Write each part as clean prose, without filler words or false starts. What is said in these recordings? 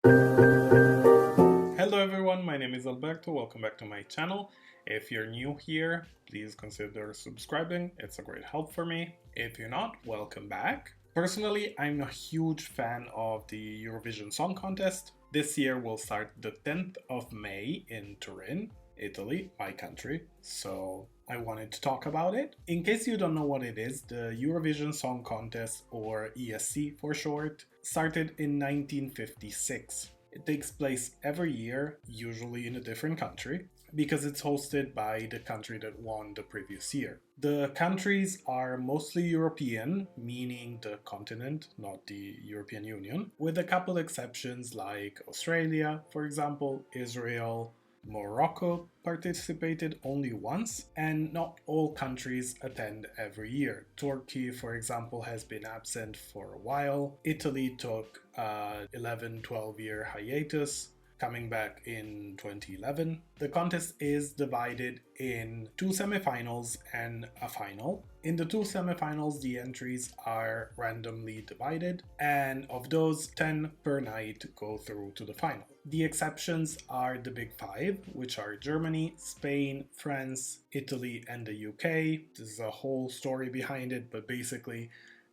Hello everyone, my name is Alberto. Welcome back to my channel. If you're new here, please consider subscribing. It's a great help for me. If you're not, welcome back. Personally, I'm a huge fan of the Eurovision Song Contest. This year will start the 10th of May in Turin, Italy, my country. So I wanted to talk about it. In case you don't know what it is, the Eurovision Song Contest, or ESC for short, started in 1956. It takes place every year, usually in a different country, because it's hosted by the country that won the previous year. The countries are mostly European, meaning the continent, not the European Union, with a couple exceptions like Australia, for example, Israel. Morocco participated only once, and not all countries attend every year. Turkey, for example, has been absent for a while. Italy took a 11-12 year hiatus, coming back in 2011. The contest is divided in 2 semifinals and a final. In the 2 semifinals, the entries are randomly divided, and of those, 10 per night go through to the final. The exceptions are the big 5, which are Germany, Spain, France, Italy, and the UK. There's a whole story behind it, but basically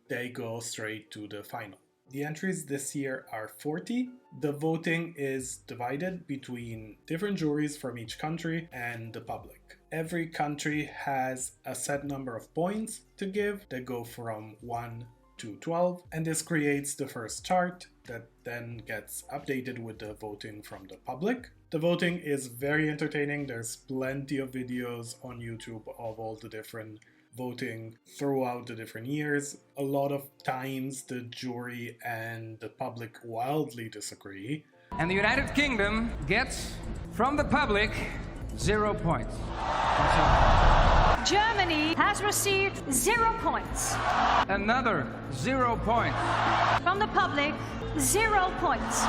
they go straight to the final. The entries this year are 40. The voting is divided between different juries from each country and the public. Every country has a set number of points to give that go from 1 to 12, and this creates the first chart that then gets updated with the voting from the public. The voting is very entertaining. There's plenty of videos on YouTube of all the different voting throughout the different years. A lot of times the jury and the public wildly disagree. And the United Kingdom gets from the public 0 points. Germany has received 0 points. Another 0 points. From the public, 0 points.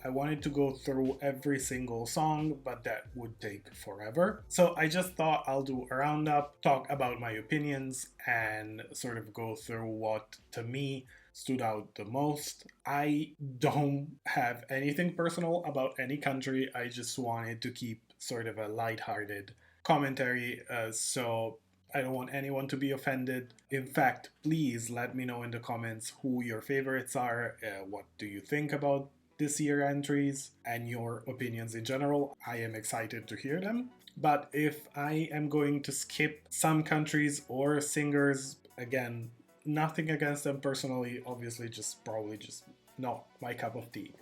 I wanted to go through every single song, but that would take forever. So I just thought I'll do a roundup, talk about my opinions, and sort of go through what to me stood out the most. I don't have anything personal about any country. I just wanted to keep sort of a lighthearted commentary, so I don't want anyone to be offended. In fact, please let me know in the comments who your favorites are, what do you think about this year entries, and your opinions in general. I am excited to hear them. But if I am going to skip some countries or singers, again, nothing against them personally, obviously probably just not my cup of tea.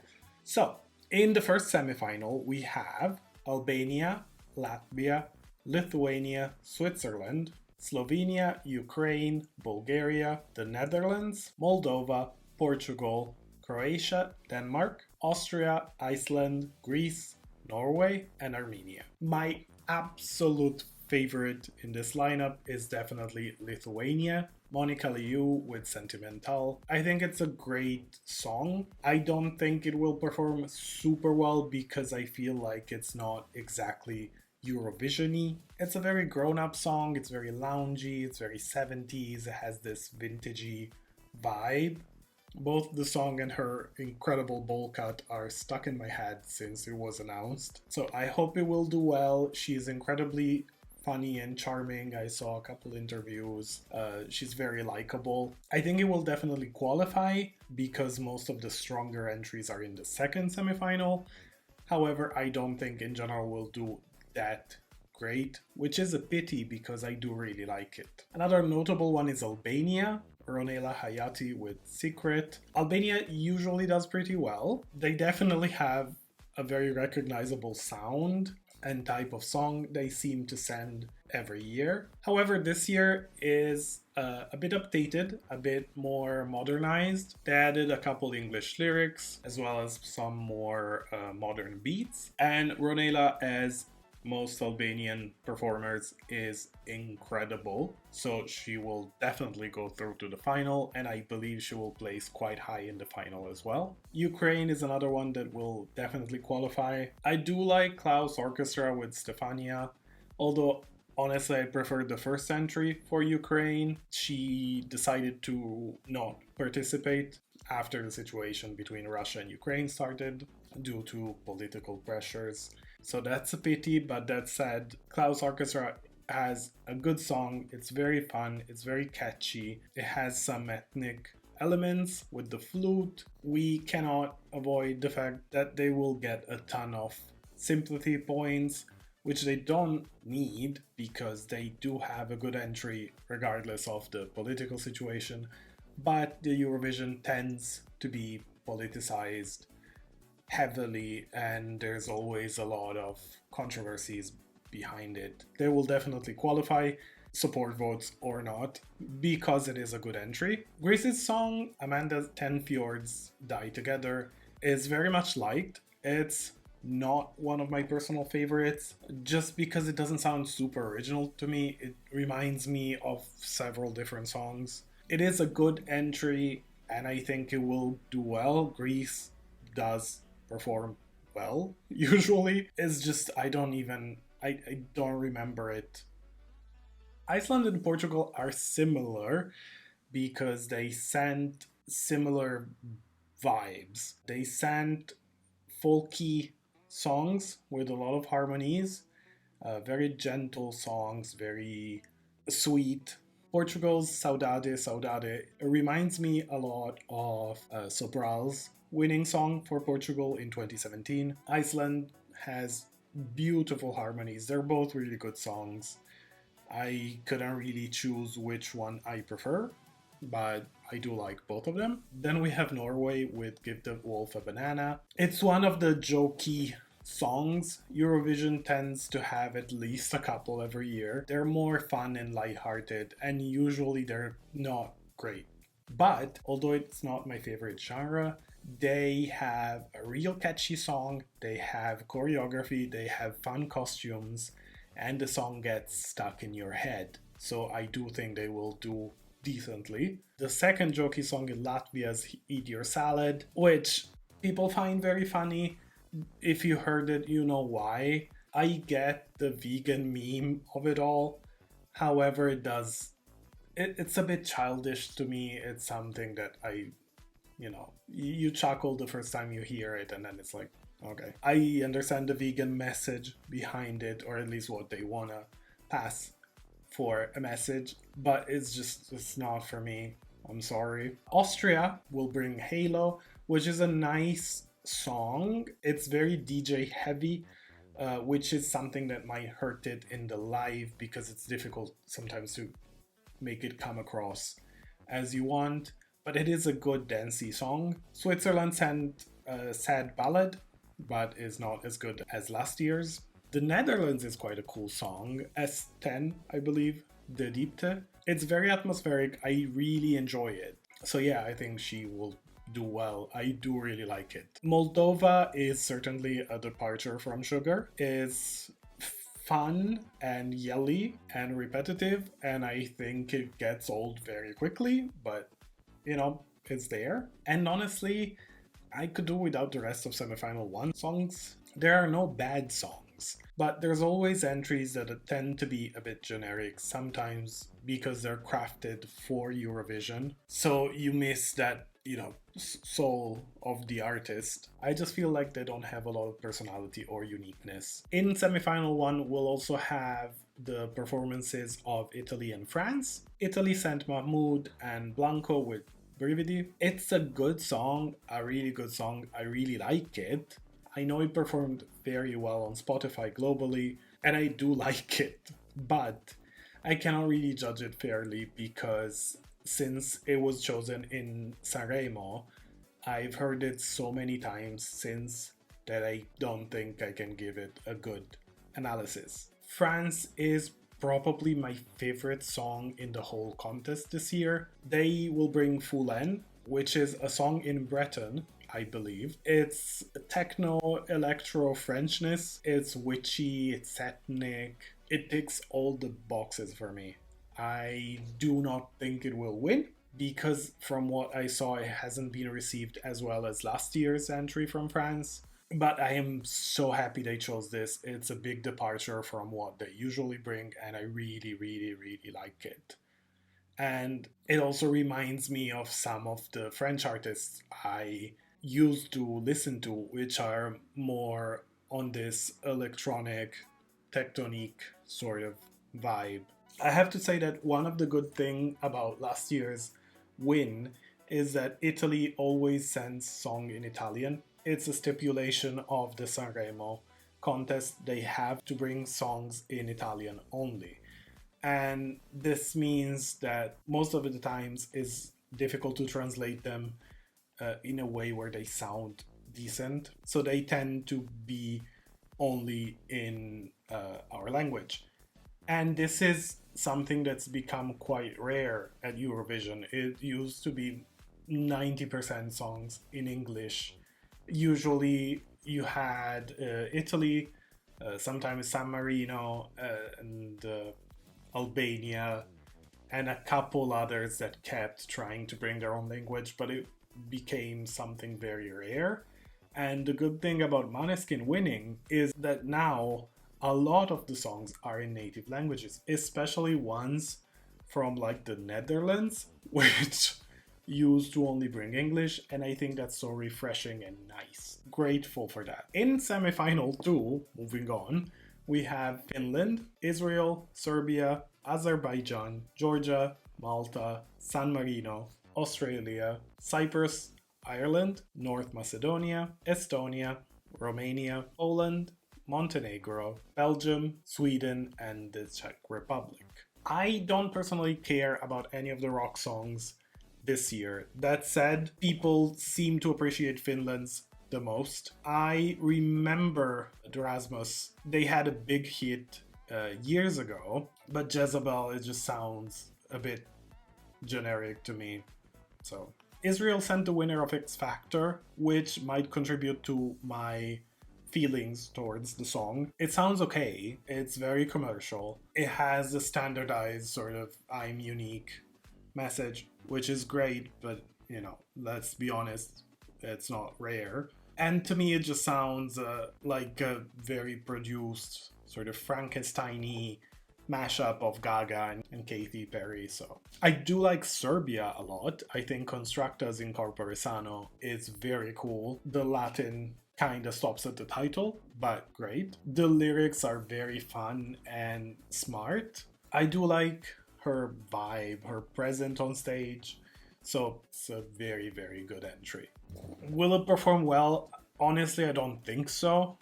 So, in the first semifinal, we have Albania, Latvia, Lithuania, Switzerland, Slovenia, Ukraine, Bulgaria, the Netherlands, Moldova, Portugal, Croatia, Denmark, Austria, Iceland, Greece, Norway, and Armenia. My absolute favorite in this lineup is definitely Lithuania. Monica Liu with Sentimental. I think it's a great song. I don't think it will perform super well because I feel like it's not exactly Eurovision-y. It's a very grown-up song, it's very loungy, it's very 70s, it has this vintagey vibe. Both the song and her incredible bowl cut are stuck in my head since it was announced. So I hope it will do well. She's incredibly funny and charming. I saw a couple interviews. She's very likable. I think it will definitely qualify because most of the stronger entries are in the second semifinal. However, I don't think in general we'll do that great, which is a pity because I do really like it. Another notable one is Albania. Ronela Hayati with Secret. Albania usually does pretty well. They definitely have a very recognizable sound and type of song they seem to send every year. However, this year is a bit updated, a bit more modernized. They added a couple English lyrics as well as some more modern beats. And Ronela, as most Albanian performers, is incredible, so she will definitely go through to the final, and I believe she will place quite high in the final as well. Ukraine is another one that will definitely qualify. I do like Klaus Orchestra with Stefania, although honestly I preferred the first entry for Ukraine. She decided to not participate, after the situation between Russia and Ukraine started due to political pressures. So that's a pity, but that said, Klaus Orchestra has a good song. It's very fun, it's very catchy, it has some ethnic elements with the flute. We cannot avoid the fact that they will get a ton of sympathy points, which they don't need because they do have a good entry regardless of the political situation. But the Eurovision tends to be politicized heavily, and there's always a lot of controversies behind it. They will definitely qualify, support votes or not, because it is a good entry. Greece's song Amanda's 10 Fjords Die Together is very much liked. It's not one of my personal favorites just because it doesn't sound super original to me. It reminds me of several different songs. It is a good entry and I think it will do well. Greece does perform well usually. It's just I don't remember it. Iceland and Portugal are similar because they sent similar vibes. They sent folky songs with a lot of harmonies, very gentle songs, very sweet. Portugal's Saudade Saudade reminds me a lot of Sobral's winning song for Portugal in 2017. Iceland has beautiful harmonies. They're both really good songs. I couldn't really choose which one I prefer, but I do like both of them. Then we have Norway with Give the Wolf a Banana. It's one of the jokey songs. Eurovision tends to have at least a couple every year. They're more fun and lighthearted, and usually they're not great. But although it's not my favorite genre, they have a real catchy song, they have choreography, they have fun costumes, and the song gets stuck in your head. So I do think they will do decently. The second jokey song is Latvia's Eat Your Salad, which people find very funny. If you heard it, you know why. I get the vegan meme of it all. However, it's a bit childish to me. It's something that you chuckle the first time you hear it and then it's like, okay. I understand the vegan message behind it, or at least what they wanna pass for a message, but it's not for me. I'm sorry. Austria will bring Halo, which is a nice song. It's very DJ heavy, which is something that might hurt it in the live because it's difficult sometimes to make it come across as you want, but it is a good dancey song. Switzerland sent a sad ballad, but is not as good as last year's. The Netherlands is quite a cool song, S10, I believe, De Diepte. It's very atmospheric, I really enjoy it. So yeah, I think she will do well. I do really like it. Moldova is certainly a departure from sugar. It's fun and yelly and repetitive, and I think it gets old very quickly, but it's there. And honestly, I could do without the rest of semifinal 1 songs. There are no bad songs, but there's always entries that tend to be a bit generic, sometimes because they're crafted for Eurovision. So you miss that, soul of the artist. I just feel like they don't have a lot of personality or uniqueness. In semifinal 1, we'll also have the performances of Italy and France. Italy sent Mahmoud and Blanco with Brividi. It's a good song, a really good song. I really like it. I know it performed very well on Spotify globally, and I do like it, but I cannot really judge it fairly because since it was chosen in Sanremo, I've heard it so many times since that I don't think I can give it a good analysis. France is probably my favorite song in the whole contest this year. They will bring Foulen, which is a song in Breton, I believe. It's techno, electro Frenchness. It's witchy, it's ethnic. It ticks all the boxes for me. I do not think it will win because from what I saw, it hasn't been received as well as last year's entry from France. But I am so happy they chose this. It's a big departure from what they usually bring, and I really, really, really like it. And it also reminds me of some of the French artists I used to listen to, which are more on this electronic, tectonic sort of vibe. I have to say that one of the good things about last year's win is that Italy always sends song in Italian. It's a stipulation of the Sanremo contest. They have to bring songs in Italian only. And this means that most of the times it's difficult to translate them in a way where they sound decent. So they tend to be only in our language. And this is something that's become quite rare at Eurovision. It used to be 90% songs in English. Usually you had Italy, sometimes San Marino, and Albania, and a couple others that kept trying to bring their own language, but it became something very rare. And the good thing about Måneskin winning is that now a lot of the songs are in native languages, especially ones from like the Netherlands, which used to only bring English, and I think that's so refreshing and nice. Grateful for that. In semifinal 2, moving on, we have Finland, Israel, Serbia, Azerbaijan, Georgia, Malta, San Marino, Australia, Cyprus, Ireland, North Macedonia, Estonia, Romania, Poland, Montenegro, Belgium, Sweden, and the Czech Republic. I don't personally care about any of the rock songs this year. That said, people seem to appreciate Finland's the most. I remember Erasmus, they had a big hit years ago, but Jezebel, it just sounds a bit generic to me. So Israel sent the winner of X Factor, which might contribute to my feelings towards the song. It sounds okay, it's very commercial. It has a standardized sort of I'm unique message, which is great, but you know, let's be honest, it's not rare. And to me, it just sounds like a very produced, sort of Frankenstein-y mashup of Gaga and Katy Perry. So I do like Serbia a lot. I think Constructas in Corpore Sano is very cool. The Latin kind of stops at the title, but great. The lyrics are very fun and smart. I do like her vibe, her presence on stage. So it's a very, very good entry. Will it perform well? Honestly, I don't think so,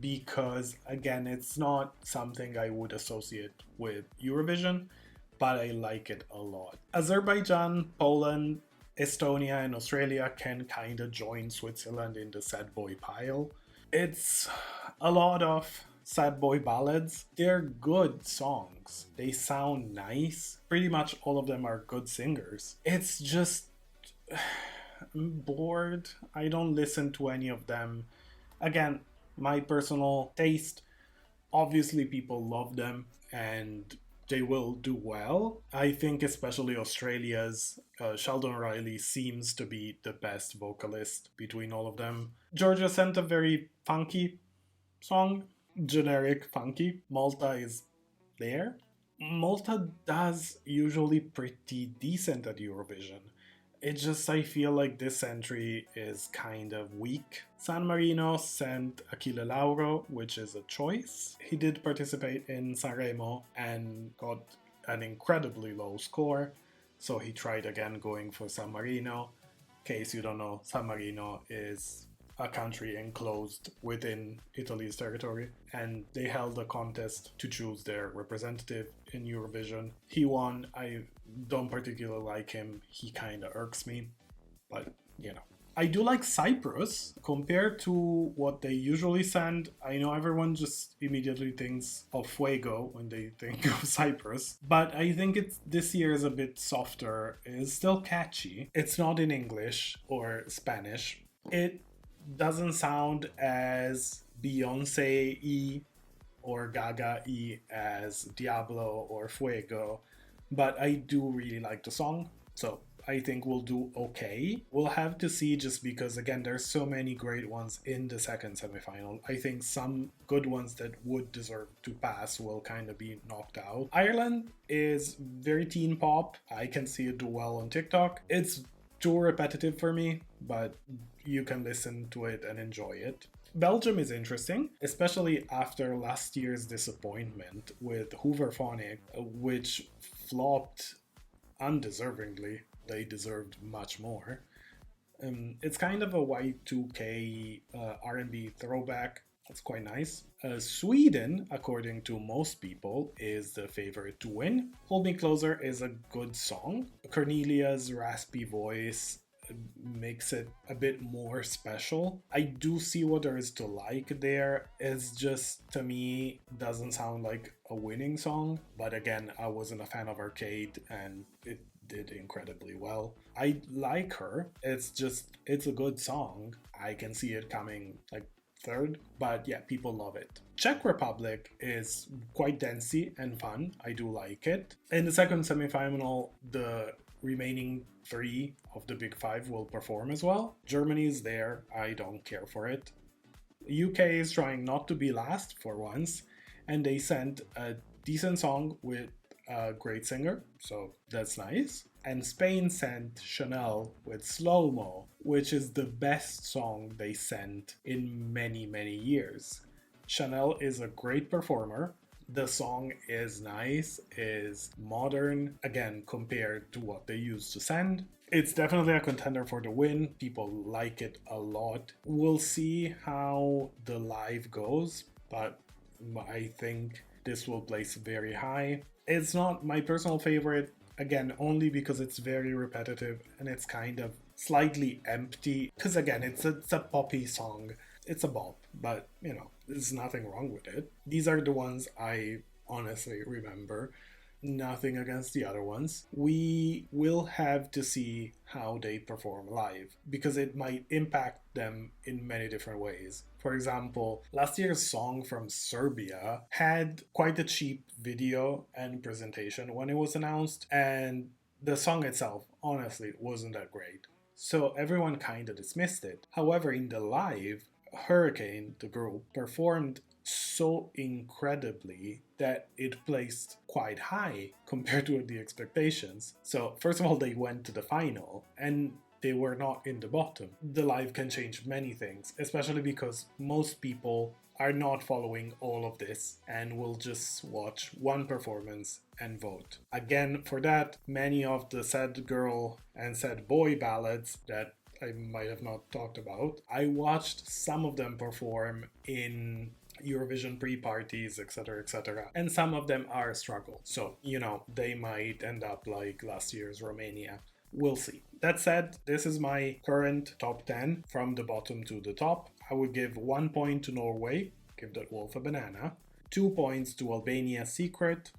because again, it's not something I would associate with Eurovision, but I like it a lot. Azerbaijan, Poland, Estonia, and Australia can kind of join Switzerland in the sad boy pile. It's a lot of sad boy ballads. They're good songs. They sound nice. Pretty much all of them are good singers. It's just I'm bored. I don't listen to any of them. Again, my personal taste. Obviously, people love them and they will do well. I think especially Australia's Sheldon Riley seems to be the best vocalist between all of them. Georgia sent a very funky song, generic funky. Malta is there. Malta does usually pretty decent at Eurovision. It just, I feel like this entry is kind of weak. San Marino sent Achille Lauro, which is a choice. He did participate in Sanremo and got an incredibly low score, so he tried again going for San Marino. In case you don't know, San Marino is a country enclosed within Italy's territory, and they held a contest to choose their representative in Eurovision. He won. I don't particularly like him. He kind of irks me, but you know. I do like Cyprus compared to what they usually send. I know everyone just immediately thinks of Fuego when they think of Cyprus, but I think this year is a bit softer. It's still catchy. It's not in English or Spanish. It doesn't sound as Beyonce-y or Gaga-y as Diablo or Fuego, but I do really like the song, so I think will do okay. We'll have to see, just because again there's so many great ones in the second semifinal. I think some good ones that would deserve to pass will kind of be knocked out. Ireland is very teen pop. I can see it do well on TikTok. It's too repetitive for me, but you can listen to it and enjoy it. Belgium is interesting, especially after last year's disappointment with Hooverphonic, which flopped undeservingly. They deserved much more. It's kind of a Y2K R&B throwback. That's quite nice. Sweden, according to most people, is the favorite to win. Hold Me Closer is a good song. Cornelia's raspy voice makes it a bit more special. I do see what there is to like there. It's just, to me, doesn't sound like a winning song. But again, I wasn't a fan of Arcade and it did incredibly well. I like her. It's a good song. I can see it coming like third, but yeah, people love it. Czech Republic is quite dancey and fun. I do like it. In the second semifinal, the remaining 3 of the big 5 will perform as well. Germany is there. I don't care for it. UK is trying not to be last for once, and they sent a decent song with a great singer, so that's nice. And Spain sent Chanel with Slow Mo, which is the best song they sent in many, many years. Chanel is a great performer. The song is nice, is modern, again, compared to what they used to send. It's definitely a contender for the win. People like it a lot. We'll see how the live goes, but I think this will place very high. It's not my personal favorite, again, only because it's very repetitive and it's kind of slightly empty. Because again, it's a poppy song. It's a bop, but you know, there's nothing wrong with it. These are the ones I honestly remember. Nothing against the other ones. We will have to see how they perform live because it might impact them in many different ways. For example, last year's song from Serbia had quite a cheap video and presentation when it was announced, and the song itself honestly wasn't that great. So everyone kind of dismissed it. However, in the live, Hurricane, the group, performed so incredibly that it placed quite high compared to the expectations. So first of all, they went to the final and they were not in the bottom. The live can change many things, especially because most people are not following all of this and will just watch one performance and vote. Again, for that, many of the sad girl and sad boy ballads that I might have not talked about, I watched some of them perform in Eurovision pre-parties, etc., and some of them are a struggle. So, you know, they might end up like last year's Romania. We'll see. That said, this is my current top 10 from the bottom to the top. I would give 1 point to Norway, give that wolf a banana, 2 points to Albania, Secret,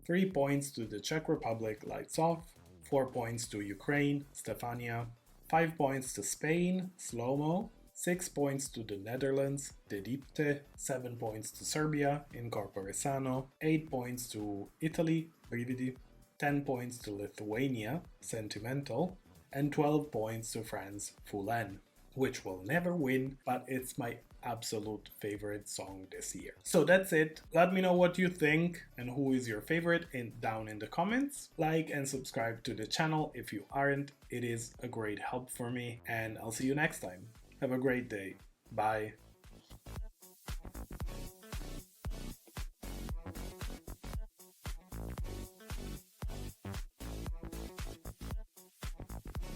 3 points to the Czech Republic, Lights Off, 4 points to Ukraine, Stefania, 5 points to Spain, Slow Mo, 6 points to the Netherlands, De Dipte, 7 points to Serbia, In Corpore Sano, 8 points to Italy, Brividi, 10 points to Lithuania, Sentimental, and 12 points to France, Full-N, which will never win, but it's my absolute favorite song this year. So that's it. Let me know what you think and who is your favorite down in the comments. Like and subscribe to the channel if you aren't. It is a great help for me, and I'll see you next time. Have a great day. Bye.